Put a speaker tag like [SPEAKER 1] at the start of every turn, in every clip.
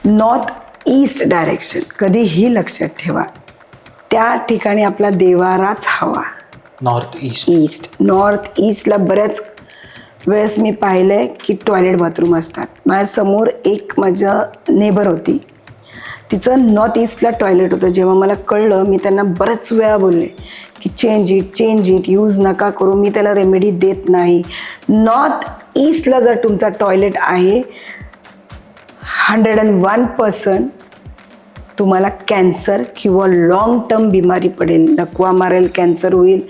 [SPEAKER 1] North east direction कधीही लक्षात ठेवा, त्या ठिकाणी आपला देवाराच हवा.
[SPEAKER 2] North east.
[SPEAKER 1] नॉर्थ ईस्टला बऱ्याच वेळेस मी पाहिलंय की टॉयलेट बाथरूम असतात. माझ्यासमोर एक माझ्या नेबर होती, तिचं नॉर्थ ईस्टला टॉयलेट होतं. जेव्हा मला कळलं, मी त्यांना बऱ्याच वेळा बोलले की चेंज इट, यूज नका करू. मी त्याला रेमेडी देत नाही. नॉर्थ ईस्टला जर तुमचा टॉयलेट आहे, 101% तुम्हाला कॅन्सर किंवा लॉंग टर्म बिमारी पडेल, लकवा मारेल, कॅन्सर होईल.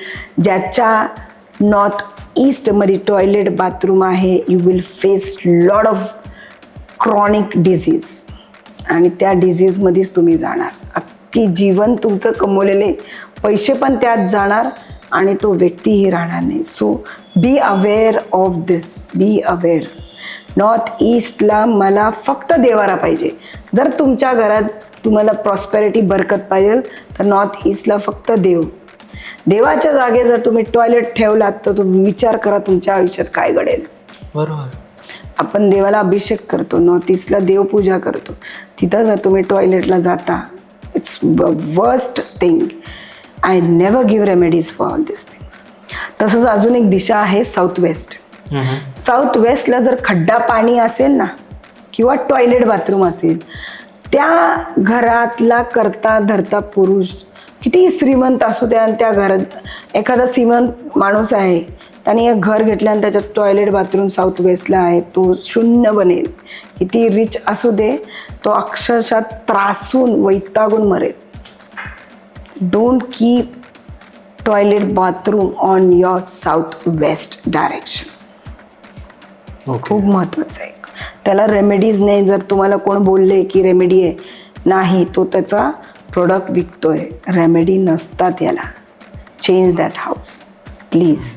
[SPEAKER 1] ज्याच्या नॉर्थ ईस्टमध्ये टॉयलेट बाथरूम आहे, you will face lot of chronic disease आणि त्या डिझीजमध्येच तुम्ही जाणार. अख्खी जीवन तुमचं कमवलेले पैसे पण त्यात जाणार आणि तो व्यक्तीही राहणार नाही. So be aware of this, be aware. North ईस्टला मला फक्त देवारा पाहिजे. जर तुमच्या घरात तुम्हाला प्रॉस्पेरिटी बरकत पाहिजे तर नॉर्थ ईस्टला फक्त देव. देवाच्या जागे जर तुम्ही टॉयलेट ठेवलात तर तुम्ही विचार करा तुमच्या आयुष्यात काय घडेल.
[SPEAKER 2] बरोबर.
[SPEAKER 1] आपण देवाला अभिषेक करतो, नॉर्थ ईस्टला देवपूजा करतो. तिथं जर तुम्ही टॉयलेटला जाता, its worst thing. I never give remedies for all this things. तसंच अजून एक दिशा आहे साऊथ वेस्ट. साऊथ वेस्टला जर खड्डा पाणी असेल ना किंवा टॉयलेट बाथरूम असेल, त्या घरातला करता धरता पुरुष किती श्रीमंत असू द्या, आणि त्या घरात एखादा श्रीमंत माणूस आहे, त्याने एक घर घेतलं आणि त्याच्यात टॉयलेट बाथरूम साऊथ वेस्टला आहे, तो शून्य बनेल. किती रिच असू दे, तो अक्षरशः त्रासून वैतागून मरेल. Don't keep toilet bathroom on your south west direction. खूप महत्त्वाचं आहे. त्याला रेमेडीज नाही. जर तुम्हाला कोण बोलले की रेमेडी आहे, नाही, तो त्याचा प्रोडक्ट विकतोय. रेमेडी नसतात याला. Change that house please.